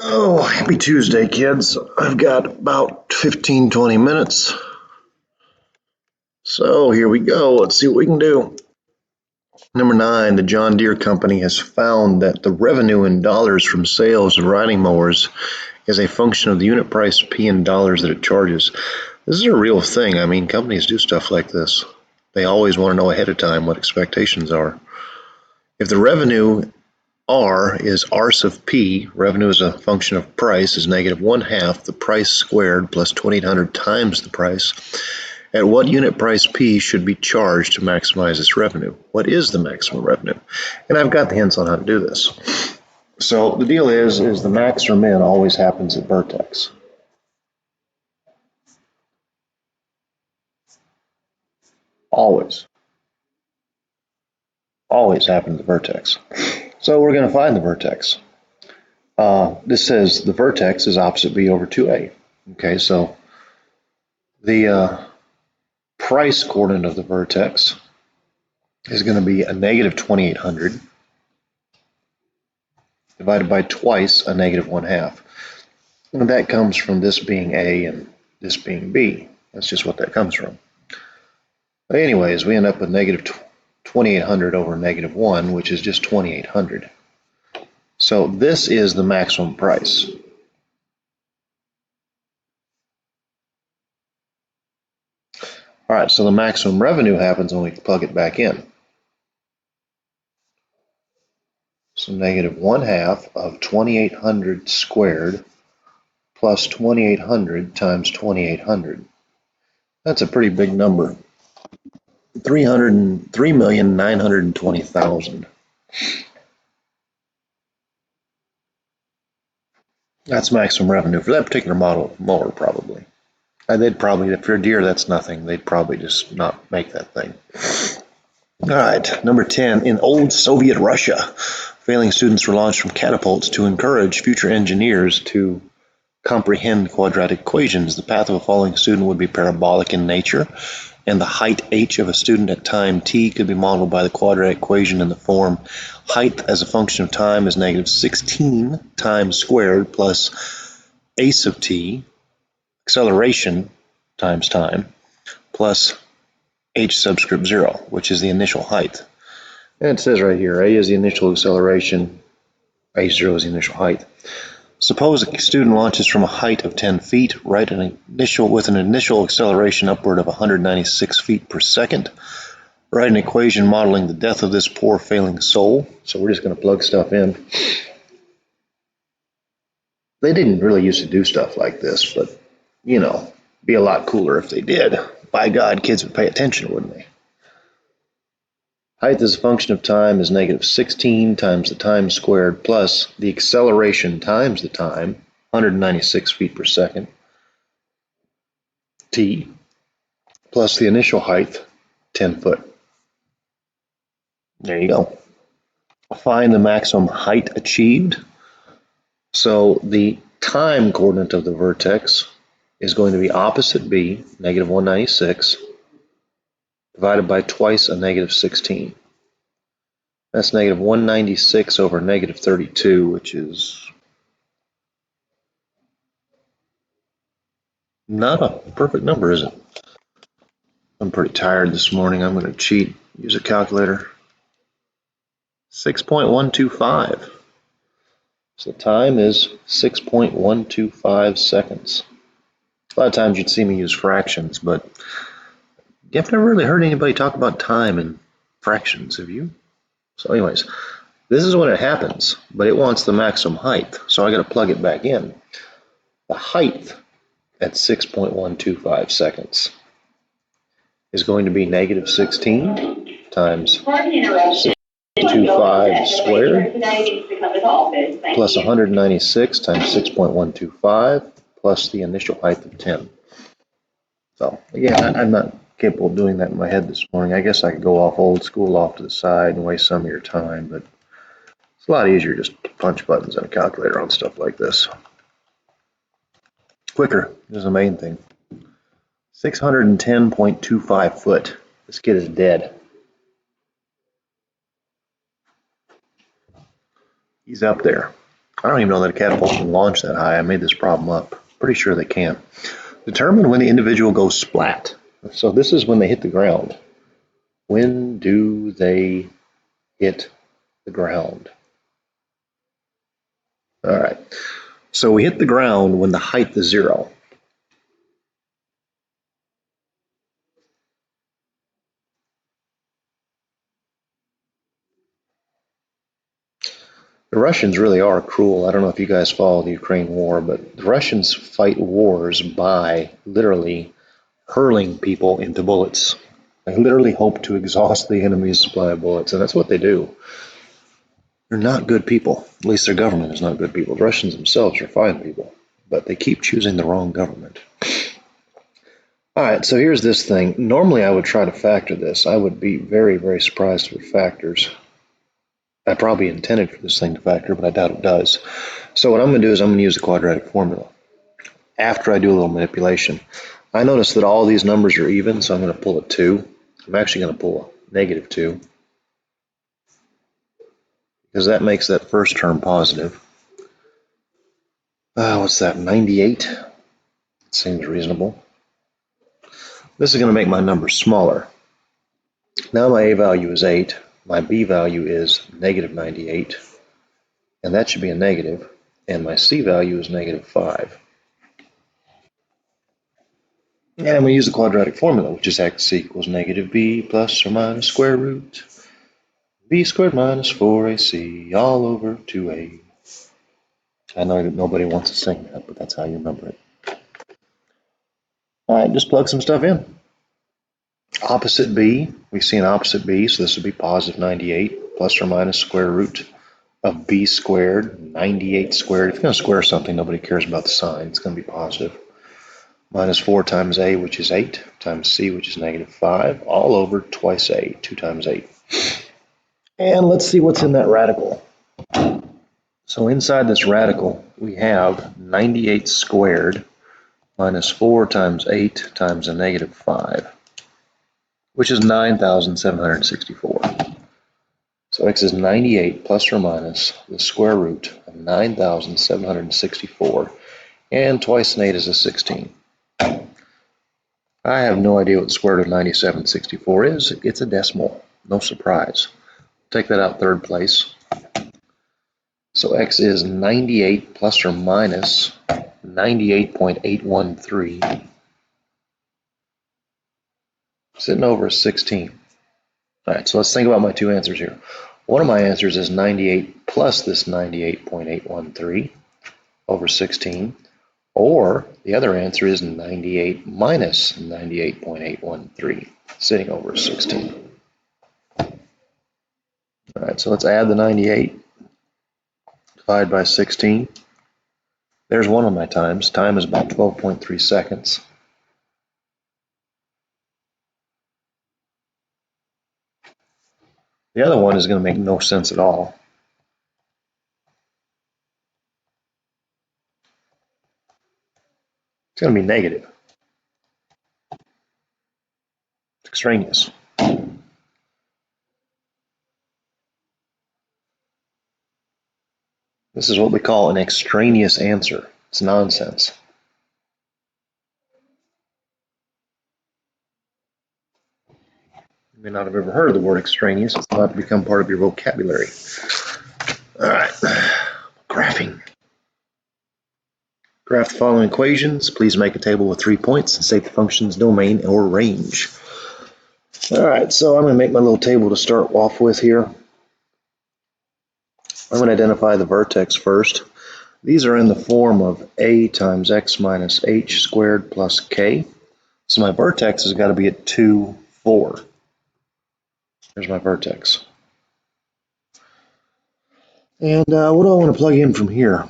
Oh, happy Tuesday, kids. I've got about 15-20 minutes. So here we go. Let's see what we can do. Number 9, the John Deere Company has found that the revenue in dollars from sales of riding mowers is a function of the unit price P in dollars that it charges. This is a real thing. I mean, companies do stuff like this. They always want to know ahead of time what expectations are. If the revenue R is R sub P, revenue as a function of price, is negative 1/2 the price squared plus 2800 times the price. At what unit price P should be charged to maximize its revenue? What is the maximum revenue? And I've got the hints on how to do this. So the deal is the max or min always happens at vertex. Always. Always happens at vertex. So we're going to find the vertex. This says the vertex is opposite B over 2A. Okay, so the price coordinate of the vertex is going to be a negative 2800 divided by twice a negative 1/2. And that comes from this being A and this being B. That's just what that comes from. But anyways, we end up with negative 2800 over negative 1, which is just 2800. So this is the maximum price. All right, so the maximum revenue happens when we plug it back in. So negative 1/2 of 2800 squared plus 2800 times 2800. That's a pretty big number. 303,920,000. That's maximum revenue for that particular model mower, probably. They'd probably, if they're Deere, that's nothing. They'd probably just not make that thing. All right, number 10. In old Soviet Russia, failing students were launched from catapults to encourage future engineers to comprehend quadratic equations. The path of a falling student would be parabolic in nature, and the height h of a student at time t could be modeled by the quadratic equation in the form height as a function of time is negative 16 times squared plus a sub t, acceleration times time, plus h subscript 0, which is the initial height. And it says right here, a is the initial acceleration, h0 is the initial height. Suppose a student launches from a height of 10 feet, with an initial acceleration upward of 196 feet per second. Write an equation modeling the death of this poor failing soul. So we're just going to plug stuff in. They didn't really used to do stuff like this, but, you know, be a lot cooler if they did. By God, kids would pay attention, wouldn't they? Height as a function of time is negative 16 times the time squared plus the acceleration times the time, 196 feet per second, t, plus the initial height, 10 foot. There you go. Find the maximum height achieved. So the time coordinate of the vertex is going to be opposite B, negative 196, divided by twice a negative 16. That's negative 196 over negative 32, which is not a perfect number, is it? I'm pretty tired this morning. I'm going to cheat, use a calculator. 6.125. So time is 6.125 seconds. A lot of times you'd see me use fractions, but I've never really heard anybody talk about time in fractions, have you? So anyways, this is when it happens, but it wants the maximum height, so I got to plug it back in. The height at 6.125 seconds is going to be negative 16 times 6.125 squared plus 196 times 6.125 plus the initial height of 10. So again, I'm not capable of doing that in my head this morning. I guess I could go off old school off to the side and waste some of your time, but it's a lot easier just to punch buttons on a calculator on stuff like this. Quicker is the main thing. 610.25 foot. This kid is dead. He's up there. I don't even know that a catapult can launch that high. I made this problem up. Pretty sure they can. Determine when the individual goes splat. So this is when they hit the ground. When do they hit the ground? All right. So we hit the ground when the height is 0. The Russians really are cruel. I don't know if you guys follow the Ukraine war, but the Russians fight wars by literally hurling people into bullets. They literally hope to exhaust the enemy's supply of bullets, and that's what they do. They're not good people. At least their government is not good people. The Russians themselves are fine people, but they keep choosing the wrong government. All right, so here's this thing. Normally, I would try to factor this. I would be very, very surprised if it factors. I probably intended for this thing to factor, but I doubt it does. So what I'm going to do is I'm going to use the quadratic formula. After I do a little manipulation, I notice that all these numbers are even, so I'm going to pull a 2. I'm actually going to pull a -2 because that makes that first term positive. What's that, 98? Seems reasonable. This is going to make my number smaller. Now my A value is 8. My B value is -98. And that should be a negative. And my C value is -5. And I'm going to use the quadratic formula, which is x equals -b plus or minus square root b squared minus 4ac all over 2a. I know that nobody wants to sing that, but that's how you remember it. All right, just plug some stuff in. Opposite b, we see an opposite b, so this would be positive 98 plus or minus square root of b squared, 98 squared. If you're going to square something, nobody cares about the sign. It's going to be positive. Minus 4 times a, which is 8, times c, which is -5, all over twice a, 2 times 8. And let's see what's in that radical. So inside this radical, we have 98 squared minus 4 times 8 times a -5, which is 9,764. So x is 98 plus or minus the square root of 9,764, and twice an 8 is a 16. I have no idea what the square root of 9764 is. It's a decimal. No surprise. Take that out third place. So x is 98 plus or minus 98.813, sitting over a 16. All right, so let's think about my two answers here. One of my answers is 98 plus this 98.813 over 16, or the other answer is 98 minus 98.813, sitting over 16. All right, so let's add the 98, divide by 16. There's one of my times. Time is about 12.3 seconds. The other one is going to make no sense at all. It's going to be negative. It's extraneous. This is what we call an extraneous answer. It's nonsense. You may not have ever heard of the word extraneous. It's not become part of your vocabulary. All right, graphing. Graph the following equations. Please make a table with 3 points and state the function's domain or range. All right, so I'm going to make my little table to start off with here. I'm going to identify the vertex first. These are in the form of a times x minus h squared plus k. So my vertex has got to be at 2, 4. There's my vertex. And what do I want to plug in from here?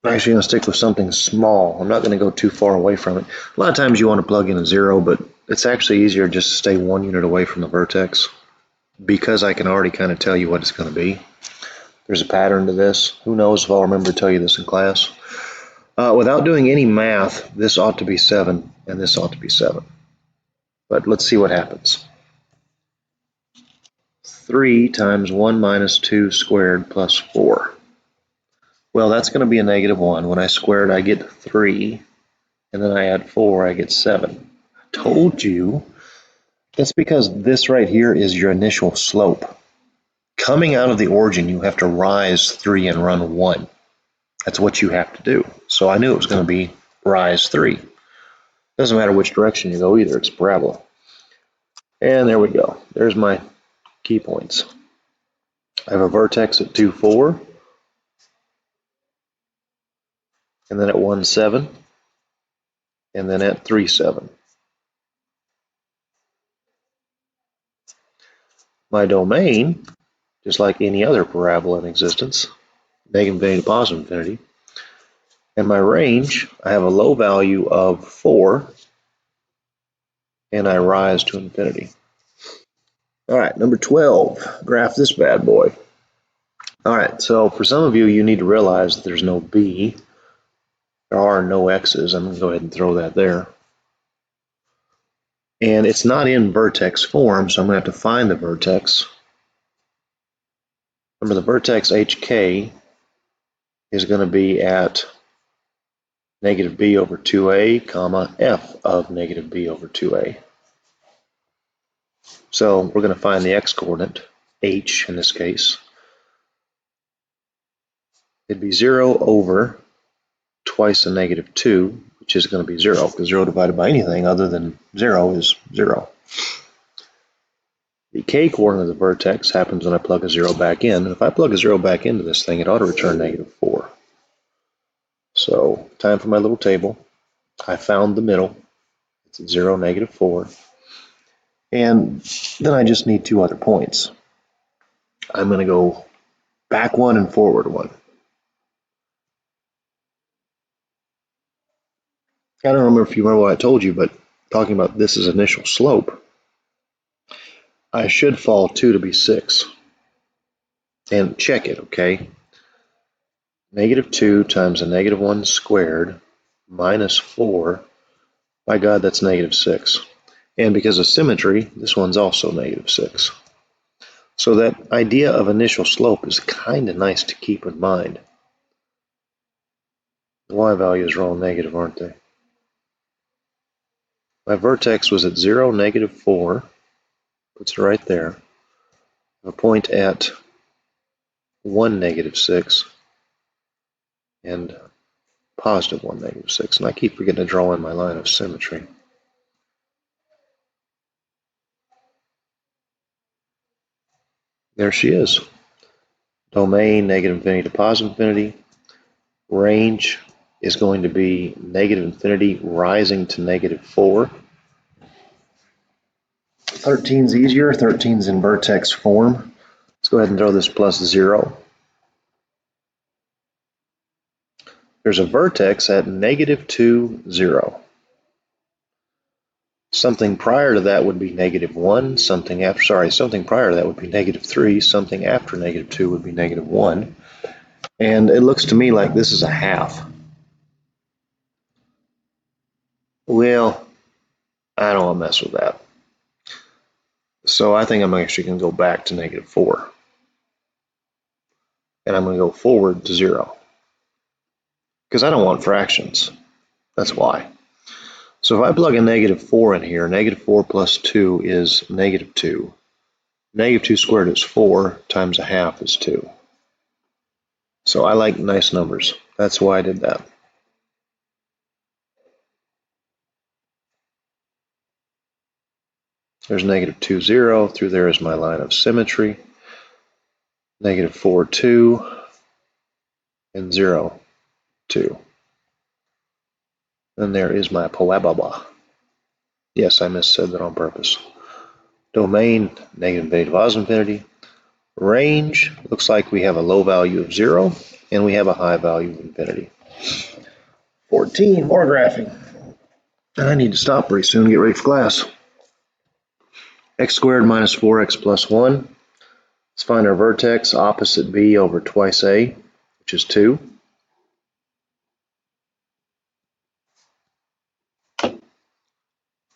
I'm actually going to stick with something small. I'm not going to go too far away from it. A lot of times you want to plug in a 0, but it's actually easier just to stay 1 unit away from the vertex, because I can already kind of tell you what it's going to be. There's a pattern to this. Who knows if I'll remember to tell you this in class. Without doing any math, this ought to be 7, and this ought to be 7. But let's see what happens. 3 times 1 minus 2 squared plus 4. Well, that's going to be a negative 1. When I square it, I get 3, and then I add 4, I get 7. I told you. That's because this right here is your initial slope. Coming out of the origin, you have to rise 3 and run 1. That's what you have to do. So I knew it was going to be rise 3. Doesn't matter which direction you go either, it's parabola. And there we go. There's my key points. I have a vertex at 2, 4, and then at 1, 7, and then at 3, 7. My domain, just like any other parabola in existence, negative infinity to positive infinity. And my range, I have a low value of 4, and I rise to infinity. All right, number 12, graph this bad boy. All right, so for some of you, you need to realize that there's no b. There are no x's. I'm going to go ahead and throw that there. And it's not in vertex form, so I'm going to have to find the vertex. Remember, the vertex hk is going to be at negative b over 2a, comma, f of negative b over 2a. So we're going to find the x-coordinate, h in this case. It'd be 0 over twice a negative 2, which is going to be 0, because 0 divided by anything other than 0 is 0. The k-coordinate of the vertex happens when I plug a 0 back in. And if I plug a 0 back into this thing, it ought to return negative 4. So, time for my little table. I found the middle. It's at 0, negative 4. And then I just need 2 other points. I'm going to go back 1 and forward 1. I don't remember if you remember what I told you, but talking about this as initial slope, I should fall 2 to be 6. And check it, okay? Negative 2 times a negative 1 squared minus 4. By God, that's negative 6. And because of symmetry, this one's also negative 6. So that idea of initial slope is kind of nice to keep in mind. The y values are all negative, aren't they? My vertex was at 0, negative 4. Puts it right there. A point at 1, negative 6. And positive 1, negative 6. And I keep forgetting to draw in my line of symmetry. There she is. Domain, negative infinity to positive infinity. Range is going to be negative infinity rising to negative 4. 13's easier. 13's in vertex form. Let's go ahead and throw this plus 0. There's a vertex at negative 2, 0. Something prior to that would be negative 1. Something prior to that would be negative 3. Something after negative 2 would be negative 1. And it looks to me like this is a half. Well, I don't want to mess with that. So I think I'm actually going to go back to negative 4. And I'm going to go forward to 0. Because I don't want fractions. That's why. So if I plug a negative 4 in here, negative 4 plus 2 is negative 2. Negative 2 squared is 4 times a half is 2. So I like nice numbers. That's why I did that. There's negative 2, 0. Through there is my line of symmetry. Negative 4, 2. And 0, 2. And there is my parabola. Yes, I missaid that on purpose. Domain, negative infinity to positive infinity. Range, looks like we have a low value of 0, and we have a high value of infinity. 14, more graphing. I need to stop pretty soon and get ready for class. X squared minus 4x plus 1. Let's find our vertex opposite b over twice a, which is 2.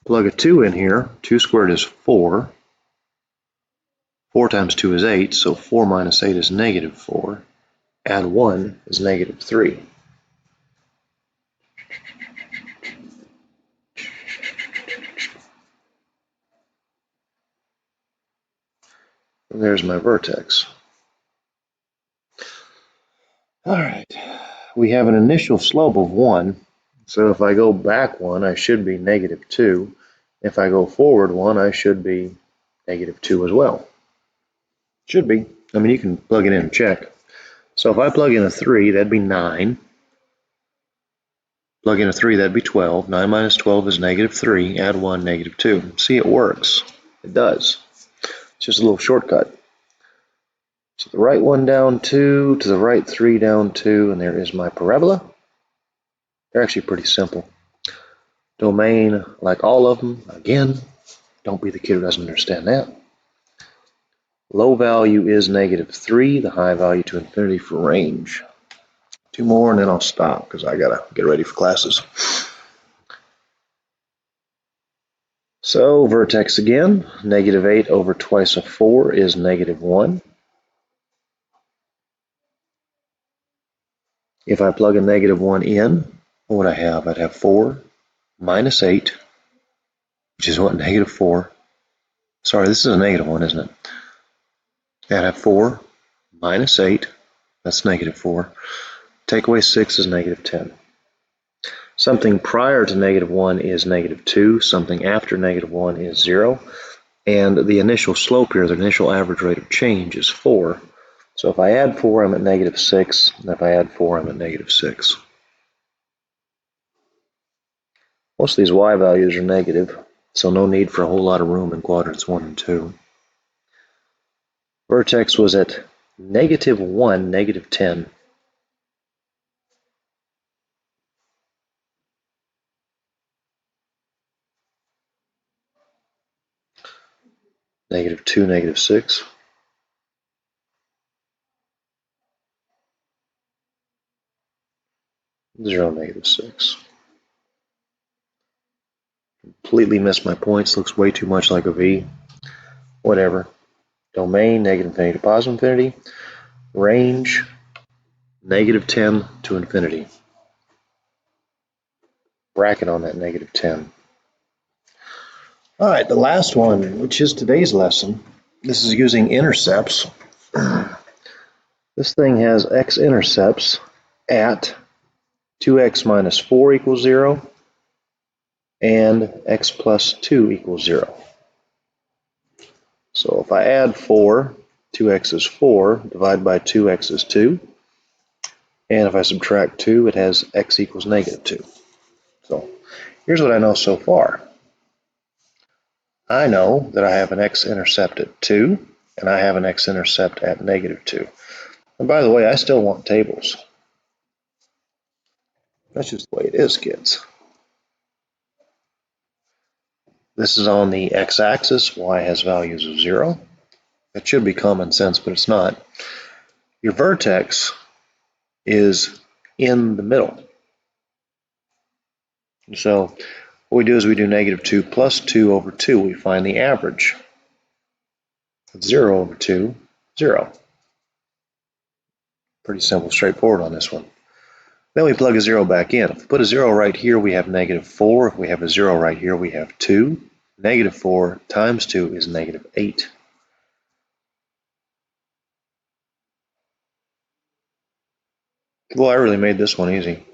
Plug a 2 in here. 2 squared is 4. 4 times 2 is 8, so 4 minus 8 is negative 4. Add 1 is negative 3. And there's my vertex. All right, we have an initial slope of 1, so if I go back 1, I should be negative 2. If I go forward 1, I should be negative 2 as well. Should be. I mean, you can plug it in and check. So if I plug in a 3, that'd be 9. Plug in a 3, that'd be 12. 9 minus 12 is negative 3. Add 1, negative 2. See, it works. It does. It's just a little shortcut. So the right 1 down 2, to the right 3 down 2, and there is my parabola. They're actually pretty simple. Domain, like all of them, again, don't be the kid who doesn't understand that. Low value is negative 3, the high value to infinity for range. 2 more and then I'll stop because I gotta get ready for classes. So vertex again, negative 8 over twice of 4 is negative 1. If I plug a negative 1 in, what would I have? I'd have 4 minus 8, which is what, negative 4. Sorry, this is a negative 1, isn't it? I'd have 4 minus 8, that's negative 4. Take away 6 is negative 10. Something prior to negative 1 is negative 2. Something after negative 1 is 0. And the initial slope here, the initial average rate of change, is 4. So if I add 4, I'm at negative 6. And if I add 4, I'm at negative 6. Most of these y values are negative, so no need for a whole lot of room in quadrants 1 and 2. Vertex was at negative 1, negative 10. Negative 2, negative 6. 0, negative 6. Completely missed my points. Looks way too much like a V. Whatever. Domain, negative infinity to positive infinity. Range, negative 10 to infinity. Bracket on that negative 10. All right, the last one, which is today's lesson. This is using intercepts. This thing has x-intercepts at 2x minus 4 equals 0 and x plus 2 equals 0. So if I add 4, 2x is 4, divide by 2x is 2. And if I subtract 2, it has x equals negative 2. So here's what I know so far. I know that I have an x-intercept at 2, and I have an x-intercept at negative 2. And by the way, I still want tables. That's just the way it is, kids. This is on the x-axis. Y has values of 0. That should be common sense, but it's not. Your vertex is in the middle. So what we do is we do negative 2 plus 2 over 2. We find the average. 0 over 2, 0. Pretty simple, straightforward on this one. Then we plug a 0 back in. If we put a 0 right here, we have negative 4. If we have a 0 right here, we have 2. Negative 4 times 2 is negative 8. Well, I really made this one easy.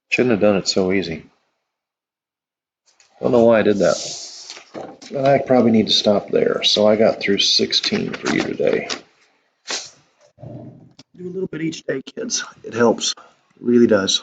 Shouldn't have done it so easy. Don't know why I did that. But I probably need to stop there. So I got through 16 for you today. Do a little bit each day, kids. It helps. It really does.